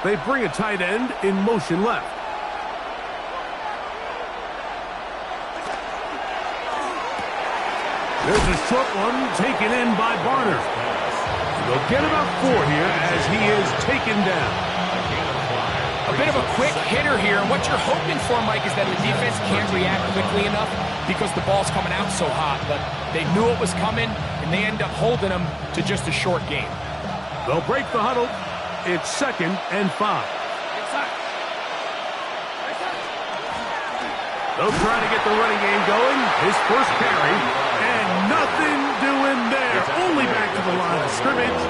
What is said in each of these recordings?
They bring a tight end in motion left. There's a short one taken in by Barner. They'll get about 4 here as he is taken down. A bit of a quick hitter here. And what you're hoping for, Mike, is that the defense can't react quickly enough because the ball's coming out so hot. But they knew it was coming, and they end up holding them to just a short game. They'll break the huddle. It's 2nd and 5. They'll try to get the running game going. His first carry, and nothing doing there. Only back to the line of scrimmage.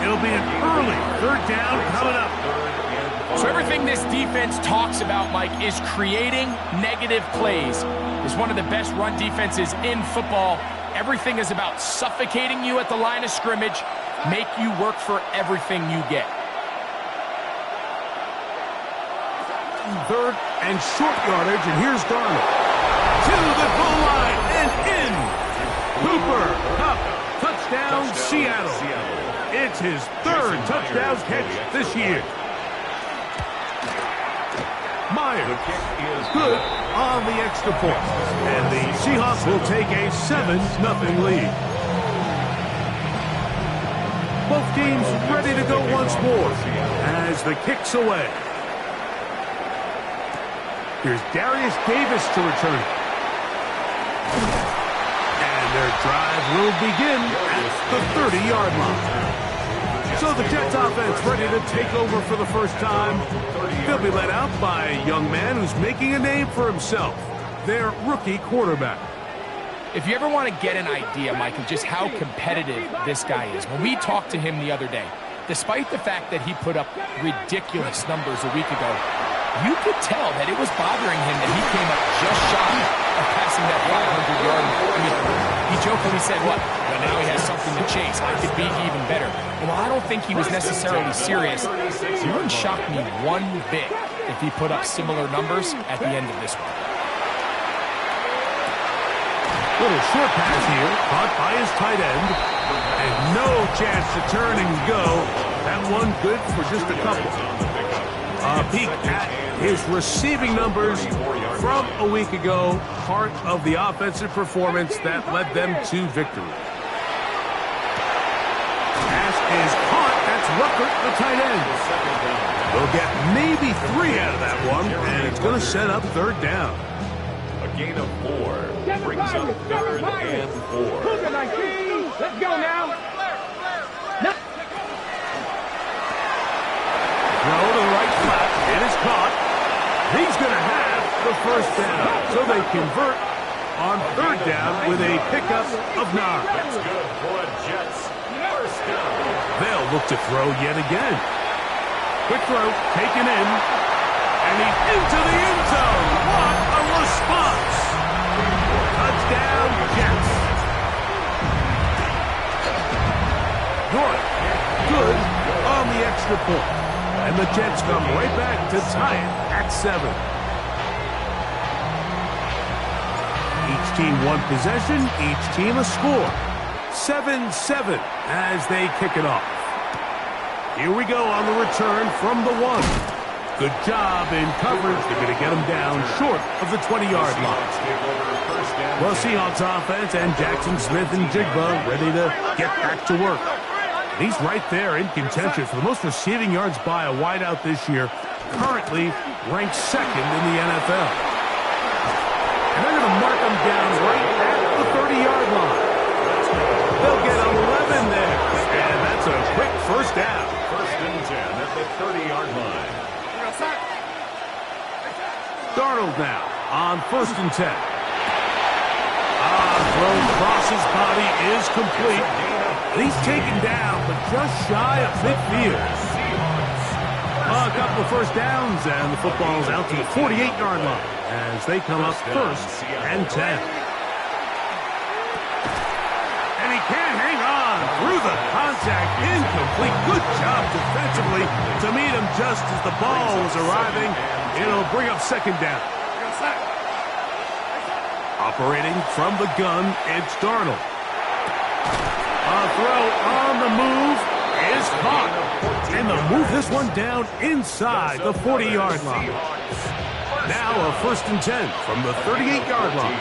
It'll be an early 3rd down coming up. So everything this defense talks about, Mike, is creating negative plays. It's one of the best run defenses in football. Everything is about suffocating you at the line of scrimmage, make you work for everything you get. 3rd and short yardage, and here's Darnold. To the goal line and in. Cooper Kupp, touchdown Seattle. It's his 3rd touchdown catch this year. Myers, good on the extra point. And the Seahawks will take a 7-0 lead. Both teams ready to go once more as the kick's away. Here's Darius Davis to return. And their drive will begin at the 30-yard line. So the Jets offense ready to take over for the first time. They'll be led out by a young man who's making a name for himself, their rookie quarterback. If you ever want to get an idea, Mike, of just how competitive this guy is, when we talked to him the other day, despite the fact that he put up ridiculous numbers a week ago, you could tell that it was bothering him that he came up just shy of passing that 500-yard mark. I mean, he jokingly said, what? Well, now he has something to chase. I could be even better. And while I don't think he was necessarily serious, it wouldn't shock me one bit if he put up similar numbers at the end of this one. Little short pass here, caught by his tight end. And no chance to turn and go. That one good for just a couple. A peek at his receiving numbers from a week ago, part of the offensive performance that led them to victory. Pass is caught. That's Ruckert, the tight end. They'll get maybe 3 out of that one, and it's going to set up 3rd down. A gain of 4 brings up 3rd and 4. Let's go now. Throw to the right flat. It is caught. He's going to have the first down. So they convert on 3rd down with a pickup of 9. That's good for a Jets first down. They'll look to throw yet again. Quick throw, taken in. And he's into the end zone. What a response. Touchdown, Jets. Good on the extra point. And the Jets come right back to tie it at 7. Each team one possession, each team a score. 7-7 as they kick it off. Here we go on the return from the 1. Good job in coverage. They're going to get him down short of the 20-yard line. Well, Seahawks offense and Jackson Smith and Jigba ready to get back to work. He's right there in contention for the most receiving yards by a wideout this year, currently ranked 2nd in the NFL. And they're going to mark him down right at the 30-yard line. They'll get 11 there, and that's a quick first down. 1st and 10 at the 30-yard line. Darnold now on 1st and 10. Throw across his body is complete. He's taken down, but just shy of midfield. A couple of first downs, and the football's out to the 48-yard line as they come up 1st and 10. And he can't hang on through the contact. Incomplete. Good job defensively to meet him just as the ball was arriving. It'll bring up 2nd down. Operating from the gun, it's Darnold. A throw on the move is caught. And they'll move this one down inside the 40-yard line. Now a 1st and 10 from the 38-yard line.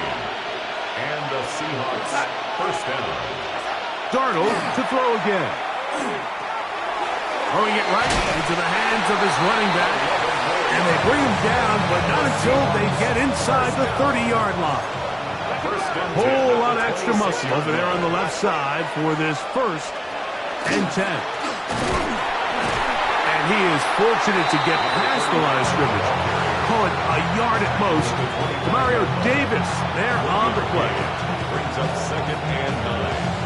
And the Seahawks first down. Darnold to throw again. Throwing it right into the hands of his running back. And they bring him down, but not until they get inside the 30-yard line. Whole lot of extra muscle over there on the left side for this 1st and 10. And he is fortunate to get past the line of scrimmage. Call it a yard at most. Mario Davis there on the play. Brings up 2nd and 9.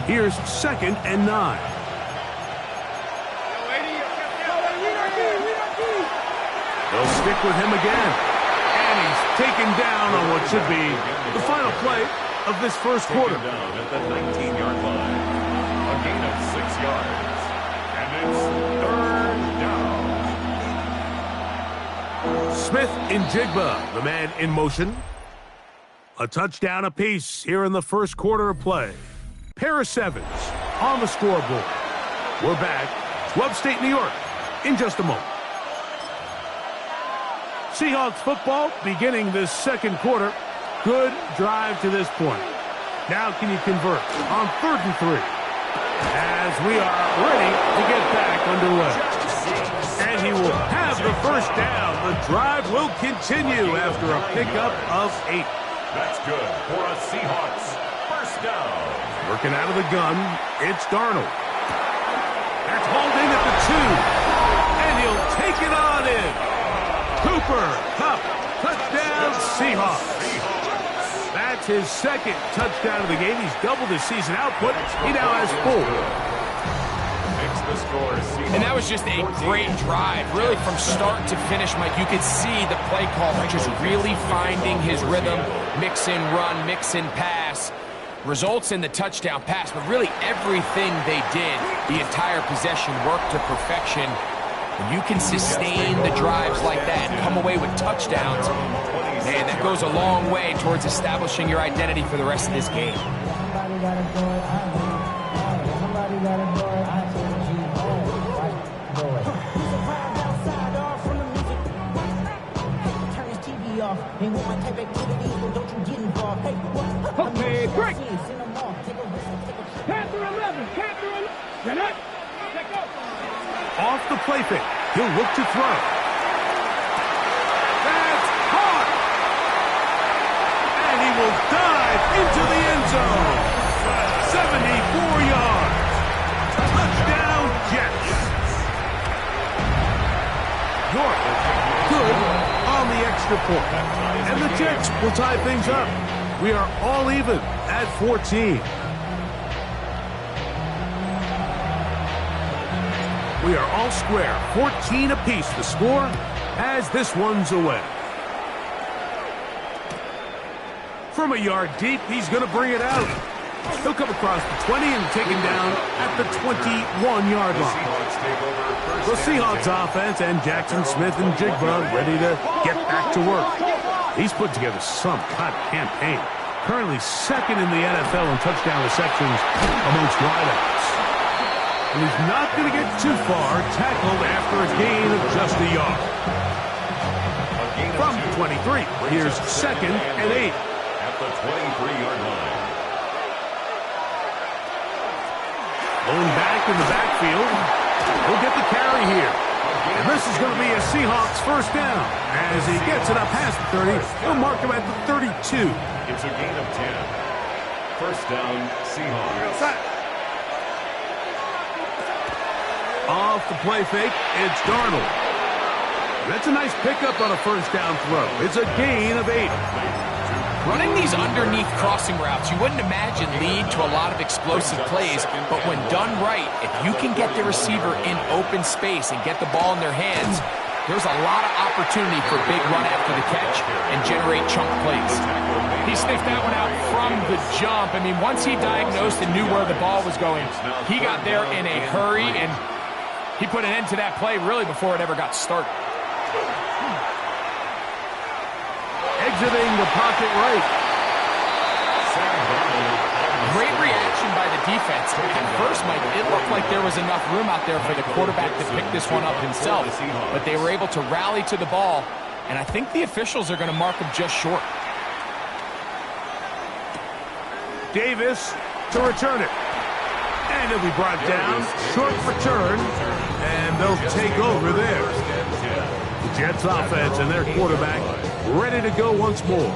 Here's 2nd and 9. They'll stick with him again. And he's taken down on what should be the final play of this first quarter. Down at the 19-yard line. A gain of 6 yards. And it's 3rd down. Smith and Jigba, the man in motion. A touchdown apiece here in the first quarter of play. Pair of 7s on the scoreboard. We're back to upstate New York in just a moment. Seahawks football beginning this second quarter. Good drive to this point. Now can you convert on 3rd and 3? As we are ready to get back underway. And he will have the first down. The drive will continue after a pickup of 8. That's good for a Seahawks first down. Working out of the gun, it's Darnold. That's hauled in at the 2. And he'll take it on in. Cooper Kupp, touchdown Seahawks. That's his 2nd touchdown of the game. He's doubled his season output. He now has 4. And that was just a great drive. Really from start to finish, Mike, you could see the play caller just really finding his rhythm. Mix in run, mix in pass. Results in the touchdown pass, but really everything they did, the entire possession worked to perfection. When you can sustain the drives like that and come away with touchdowns, man, that goes a long way towards establishing your identity for the rest of this game. Okay, great. Panther 11, Panther 11. Jeanette, check up. Off the play fake. He'll look to throw. That's caught. And he will dive into the end zone. 74 yards. Touchdown, Jets. York, good on the extra point. And the Jets will tie things up. We are all even at 14. We are all square, 14 apiece the score as this one's away. From a yard deep, he's going to bring it out. He'll come across the 20 and take him down at the 21-yard line. The Seahawks offense and Jackson Smith and Jigba ready to get back to work. He's put together some kind of campaign. Currently 2nd in the NFL in touchdown receptions amongst wideouts. And he's not going to get too far, tackled after a gain of just a yard. From 23, here's 2nd and 8. At the 23-yard line. Going back in the backfield, he'll get the carry here. And this is going to be a Seahawks first down. As he gets it up past the 30, he'll mark him at the 32. It's a gain of 10. First down, Seahawks. Off the play fake, it's Darnold. That's a nice pickup on a first down throw. It's a gain of 8. Running these underneath crossing routes, you wouldn't imagine lead to a lot of explosive plays, but when done right, if you can get the receiver in open space and get the ball in their hands, there's a lot of opportunity for a big run after the catch and generate chunk plays. He sniffed that one out from the jump. I mean, once he diagnosed and knew where the ball was going, he got there in a hurry, and he put an end to that play really before it ever got started. Exiting the pocket right. Great reaction by the defense. At first, Mike, it looked like there was enough room out there for the quarterback to pick this one up himself, but they were able to rally to the ball, and I think the officials are going to mark him just short. Davis to return it. And it'll be brought down. Short return. And they'll take over there. The Jets offense and their quarterback ready to go once more.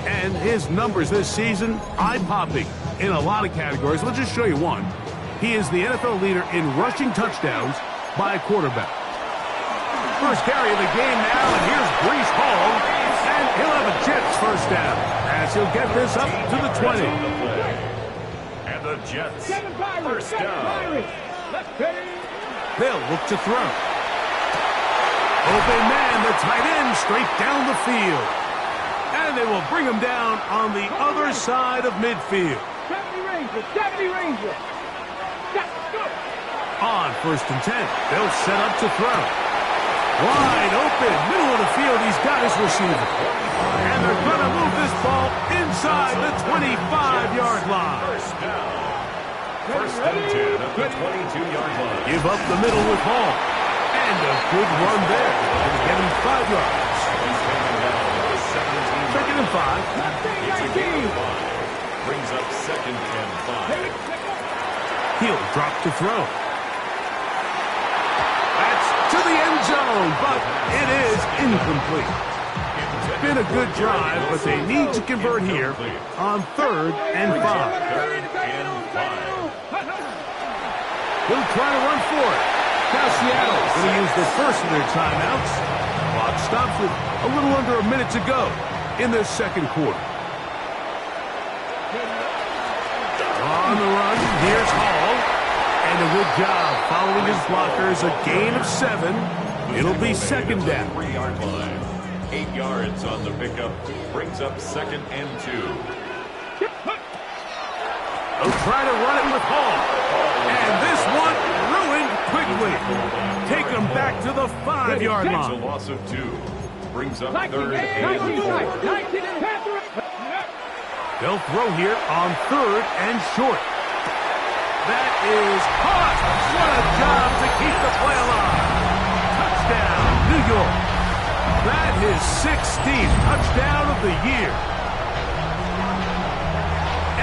And his numbers this season, eye-popping in a lot of categories. Let's just show you one. He is the NFL leader in rushing touchdowns by a quarterback. First carry of the game now, and here's Breece Hall. And he'll have a Jets first down as he'll get this up to the 20. And the Jets first down. They'll look to throw. Open man, the tight end, straight down the field. And they will bring him down on the other side of midfield. 70 Ranger. On first and 10, they'll set up to throw. Wide open, middle of the field, he's got his receiver. And they're going to move this ball inside the 25-yard line. First and 10 at the 22-yard line. Give up the middle with Hall. And a good run there. And get him 5 yards. Second and 5. Brings up second and 5. He'll drop to throw. That's to the end zone, but it is incomplete. It's been a good drive, but they need to convert here on 3rd and 5. He'll try to run for it. Now Seattle's going to use the first of their timeouts. Clock stops with a little under a minute to go in this second quarter. On the run, here's Hall. And a good job following his blockers. A gain of 7. It'll be second down. 3-yard line. 8 yards on the pickup. Brings up second and 2. They'll try to run it with Hall. And this one ruined quickly. Take them back to the 5-yard It's a line. loss of 2. Brings up third and 4. They'll throw here on 3rd and short. That is caught. What a job to keep the play alive. Touchdown, New York. That is 16th touchdown of the year.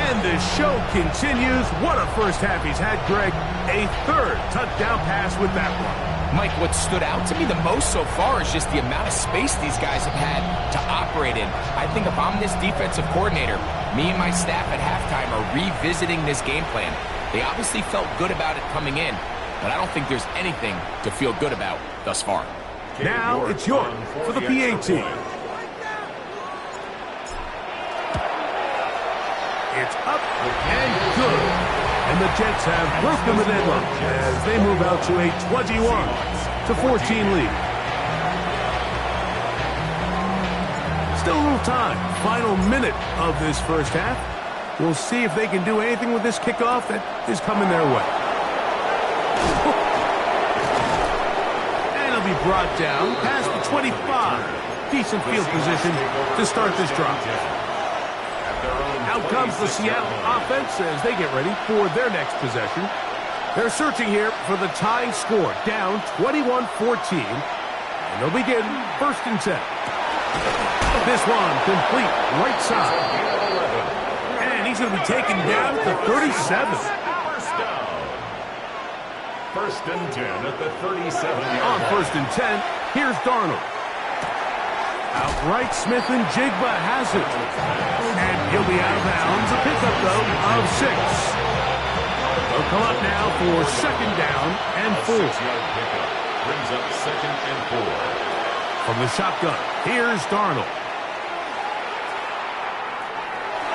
And the show continues. What a first half he's had, Greg. A 3rd touchdown pass with that one. Mike, what stood out to me the most so far is just the amount of space these guys have had to operate in. I think if I'm this defensive coordinator, me and my staff at halftime are revisiting this game plan. They obviously felt good about it coming in, but I don't think there's anything to feel good about thus far. Now it's York for the PAT. It's up and good. And the Jets have broken the deadlock as they move out to a 21-14 lead. Still a little time. Final minute of this first half. We'll see if they can do anything with this kickoff that is coming their way. And it'll be brought down past the 25. Decent field position to start this drive. Out comes the Seattle offense as they get ready for their next possession. They're searching here for the tying score, down 21-14. And they'll begin first and 10. This one complete right side. And he's going to be taken down to 37. First and 10 at the 37-yard On first and 10, here's Darnold. Outright Smith and Jigba has it. And he'll be out of bounds. A pickup, though, of 6. They'll come up now for second down and 4. 6-yard pickup. Brings up second and 4. From the shotgun, here's Darnold.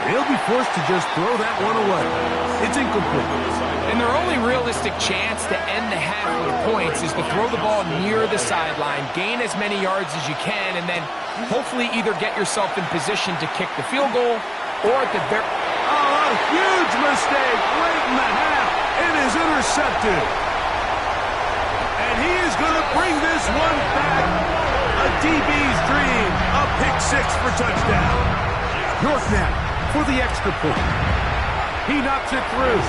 He'll be forced to just throw that one away. It's incomplete. And their only realistic chance to end the half with points is to throw the ball near the sideline, gain as many yards as you can, and then hopefully either get yourself in position to kick the field goal or at the very... Oh, a huge mistake late in the half. It is intercepted. And he is going to bring this one back for touchdown. York now for the extra point. He knocks it through,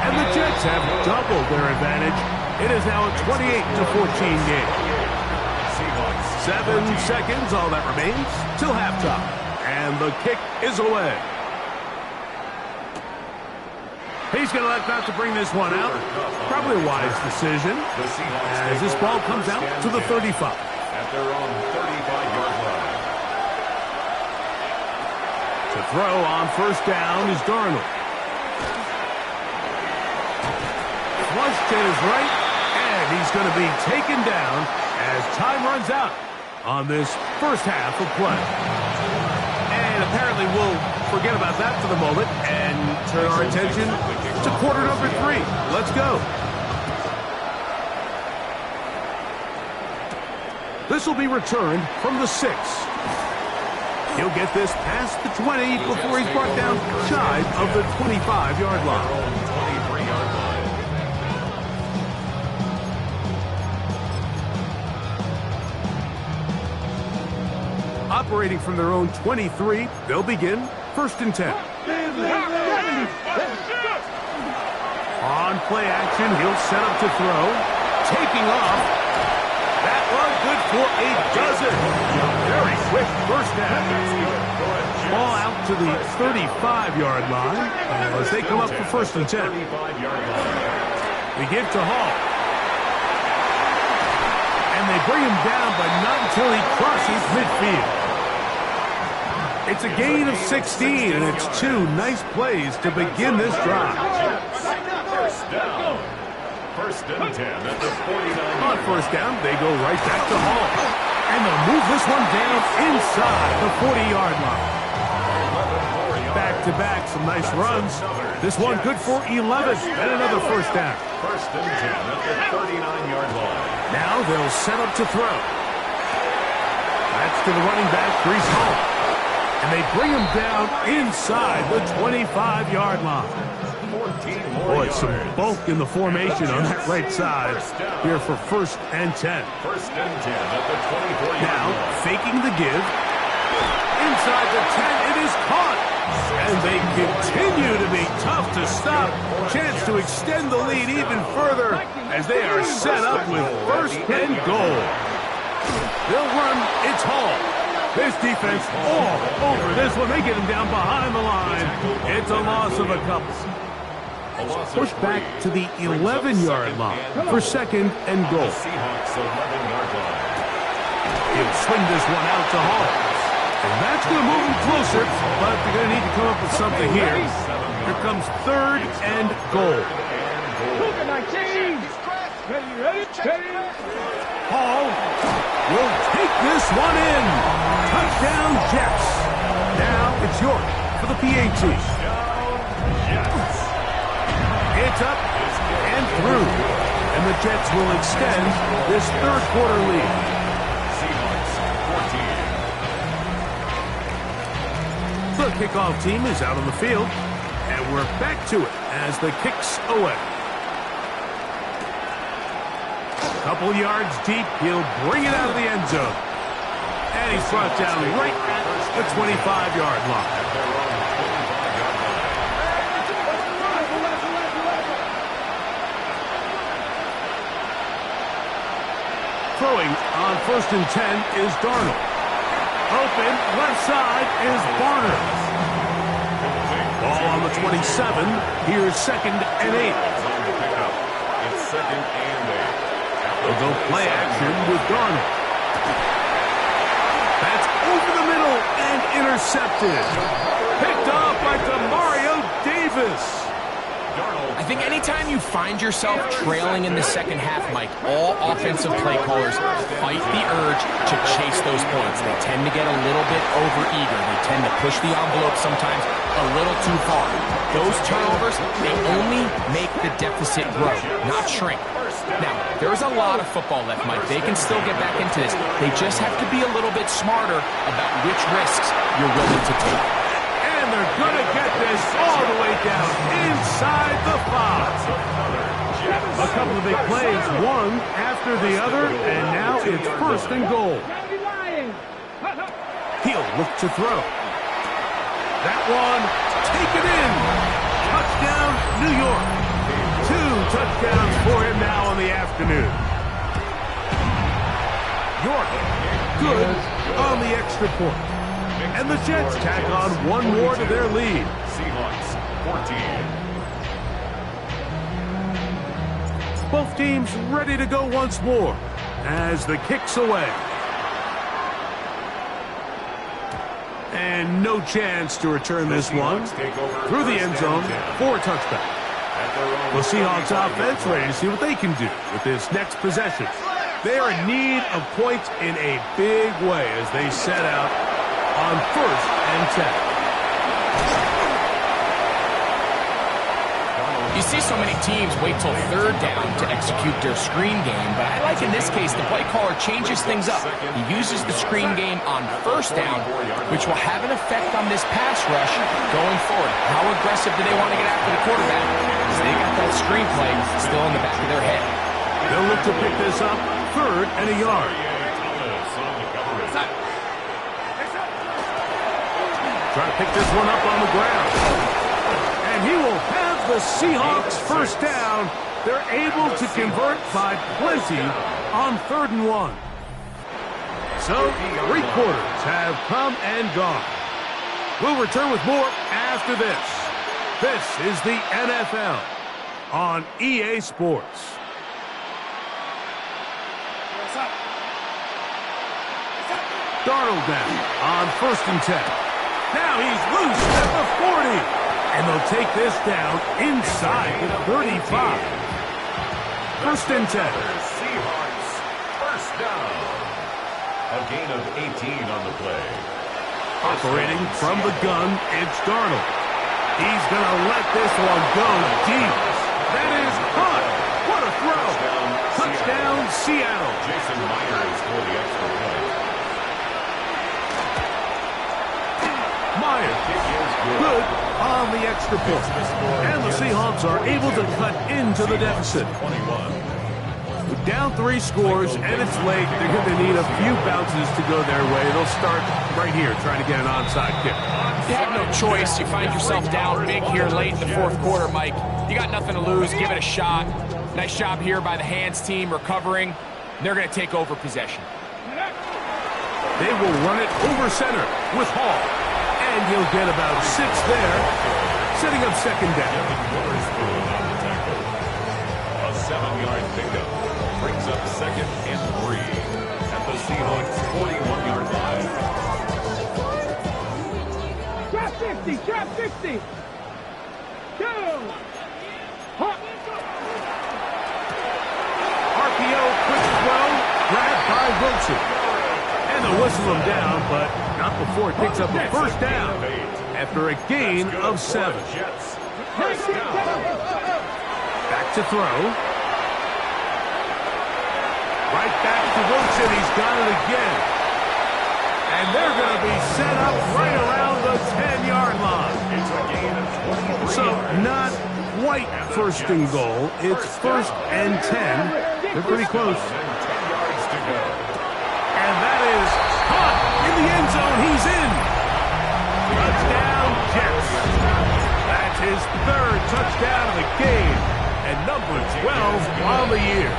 and the Jets have doubled their advantage. It is now a 28-14 game. 7 seconds, all that remains, till halftime. And the kick is away. He's going to elect not to bring this one out. Probably a wise decision, as this ball comes out to the 35. At their own 35-yard line. To throw on first down is Darnold. Flushed to his right, and he's going to be taken down as time runs out on this first half of play. And apparently we'll forget about that for the moment and turn our attention to quarter number 3. Let's go. This will be returned from the 6. He'll get this past the 20 before he's brought down shy of the 25-yard line. 23-yard line. Operating from their own 23, they'll begin first and 10. On play action, he'll set up to throw. Taking off. That one good for a dozen. Very quick first down. Ball out to the 35-yard line as they come up for first and 10. We give to Hall. And they bring him down, but not until he crosses midfield. It's a gain of 16, and it's 2 nice plays to begin this drive. First down. First and 10 at the 49. On first down, they go right back to Hall. And they'll move this one down inside the 40-yard line. Back-to-back, some nice runs. This one good for 11, and another first down. First and 10 at the 39-yard line. Now they'll set up to throw. That's to the running back, Breece Hall. And they bring him down inside the 25-yard line. 14 more Boy, yards. some bulk in the formation on that right side here for first and 10. First and 10 at the 24-yard Now, line. faking the give. Inside the 10, it is caught. And they continue to be tough to stop. Chance to extend the lead even further as they are set up with first and goal. They'll run. It's Hall. This defense all over this one. They get him down behind the line. It's a loss of a couple. Push back to the 11-yard line for second and goal. Seahawks 11-yard line. He'll swing this one out to Hall. And that's going to move him closer, but they're going to need to come up with something here. Here comes third and goal. Hall will take this one in. Touchdown, Jets. Now it's York for the PAT. It's up and through. And the Jets will extend this third quarter lead. Seahawks 14. The kickoff team is out on the field. And we're back to it as the kick's away. Couple yards deep, he'll bring it out of the end zone. And he's brought down right at the 25-yard line. Throwing on first and 10 is Darnold. Open, left side is Barner. Ball on the 27. Here's second and 8. It's second and 8. They'll go play action with Darnold. That's over the middle and intercepted. Picked off by Demario Davis. I think anytime you find yourself trailing in the second half, Mike, all offensive play callers fight the urge to chase those points. They tend to get a little bit overeager. They tend to push the envelope sometimes a little too far. Those turnovers, they only make the deficit grow, not shrink. Now, there's a lot of football left, Mike. They can still get back into this. They just have to be a little bit smarter about which risks you're willing to take. And they're going to get this all the way down inside the 5. A couple of big plays, one after the other, and now it's first and goal. He'll look to throw. That one, taken in. Touchdown, New York. 2 touchdowns for him now in the afternoon. York, good on the extra point. And the Jets tack on one more to their lead. Seahawks, 14. Both teams ready to go once more as the kick's away. And no chance to return this one through the end zone for a touchback. The Seahawks offense ready to see what they can do with this next possession. They are in need of points in a big way as they set out on 1st and 10. You see so many teams wait till 3rd down to execute their screen game, but I like in this case the play caller changes things up. He uses the screen game on 1st down, which will have an effect on this pass rush going forward. How aggressive do they want to get after the quarterback? Because they got that screen play still in the back of their head. They'll look to pick this up 3rd and a yard. Try to pick this one up on the ground. And he will have the Seahawks 1st down. They're able to convert by plenty on 3rd and 1. So, 3 quarters have come and gone. We'll return with more after this. This is the NFL on EA Sports. Darnold down on 1st and 10. Now he's loose at the 40. And they'll take this down inside the 35. 1st and 10. Seahawks, 1st down. A gain of 18 on the play. Operating from the gun, it's Darnold. He's going to let this one go deep. That is caught. What a throw. Touchdown, Seattle. Jason Myers for the extra point. Myers, good on the extra point. And the Seahawks are able to cut into the deficit. 21. Down 3 scores, and it's late. They're going to need a few bounces to go their way. They'll start right here, trying to get an onside kick. You have no choice. You find yourself down big here late in the 4th quarter, Mike. You got nothing to lose. Give it a shot. Nice job here by the hands team recovering. They're going to take over possession. They will run it over center with Hall. And he'll get about 6 there, setting up 2nd down. A 7-yard pickup brings up 2nd and 3 at the Seahawks 41-yard line. Drop 50, drop 50. Go. Hop. RPO, quick throw, grabbed by Wilson. And they'll whistle him down, but not before it picks up a 1st down after a gain of 7. Back to throw. Right back to Wilson. He's got it again. And they're going to be set up right around the 10-yard line. So not quite 1st and goal. It's 1st and 10. They're pretty close. And that is caught in the end zone. He's in. Touchdown, Jets. That's his 3rd touchdown of the game. And number 12 on the year.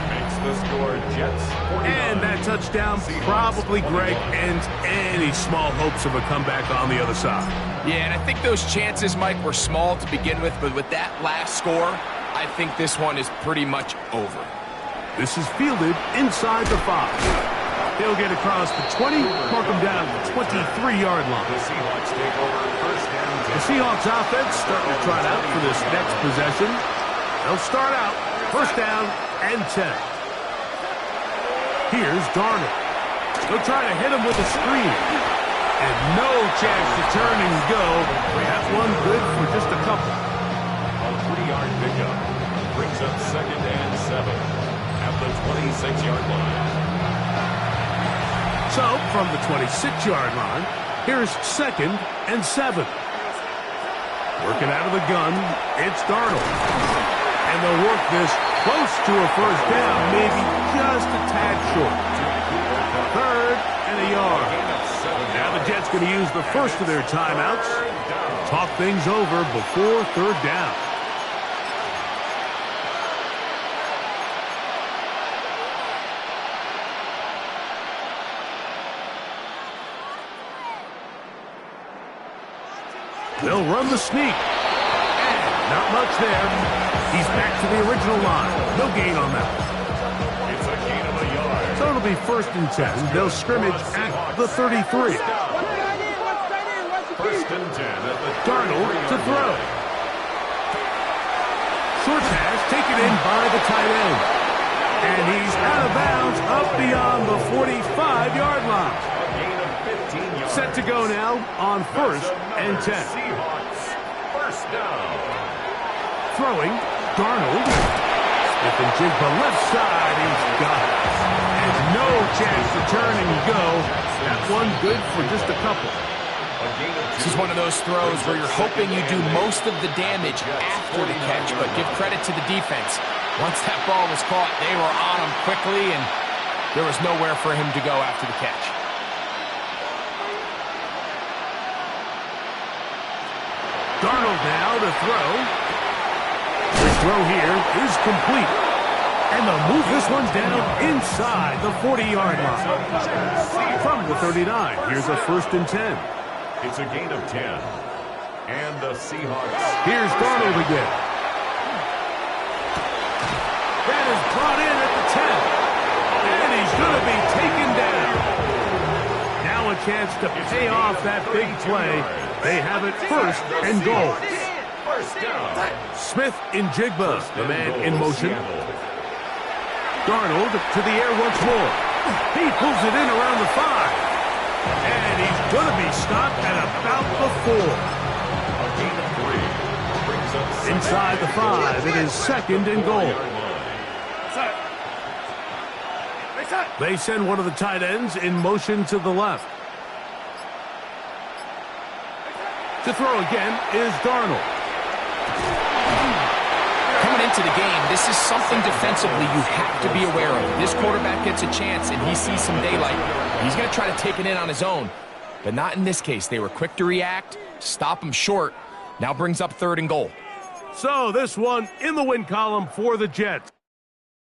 Makes the score Jets 49. And that touchdown probably, Greg, ends any small hopes of a comeback on the other side. Yeah, and I think those chances, Mike, were small to begin with, but with that last score, I think this one is pretty much over. This is fielded inside the 5. He'll get across the 20, mark him down at the 23-yard line. The Seahawks take over 1st and 10. The Seahawks offense starting to trot out for this next possession. They'll start out 1st down and 10. Here's Darnold. They'll try to hit him with a screen. And no chance to turn and go. That one good for just a couple. A 3-yard pickup brings up 2nd and 7 at the 26-yard line. So, from the 26-yard line, here's 2nd and 7. Working out of the gun, it's Darnold. And they'll work this close to a 1st down, maybe just a tad short. 3rd and a yard. Gain of 7 Jets going to use the first of their timeouts. Talk things over before third down. They'll run the sneak. And not much there. He's back to the original line. No gain on that. It's a gain of a yard. So it'll be 1st and 10. They'll scrimmage at the 33. First and 10 at the Darnold to throw. Short pass taken in by the tight end. And he's out of bounds up beyond the 45-yard line. Set to go now on 1st and 10. Seahawks, first down. Throwing, Darnold. Smith-Njigba left side, he's got it. And no chance to turn and go. That one good for just a couple. This is one of those throws where you're hoping you do most of the damage after the catch, but give credit to the defense. Once that ball was caught, they were on him quickly, and there was nowhere for him to go after the catch. Darnold now to throw. The throw here is complete. And they'll move this one down inside the 40-yard line. From the 39, here's a 1st and 10. It's a gain of 10. And the Seahawks. Here's Darnold again. That is brought in at the 10. And he's going to be taken down. Now a chance to pay off that big play. They have it 1st and goal. First down. Smith-Njigba, the man in motion. Darnold to the air once more. He pulls it in around the 5. And he's going to be stopped at about the 4. A gain of 3. Brings up Inside the 5, it is 2nd and goal. They send one of the tight ends in motion to the left. To throw again is Darnold. Coming into the game, this is something defensively you have to be aware of. This quarterback gets a chance and he sees some daylight. He's going to try to take it in on his own, but not in this case. They were quick to react, stop him short. Now brings up 3rd and goal. So this one in the win column for the Jets.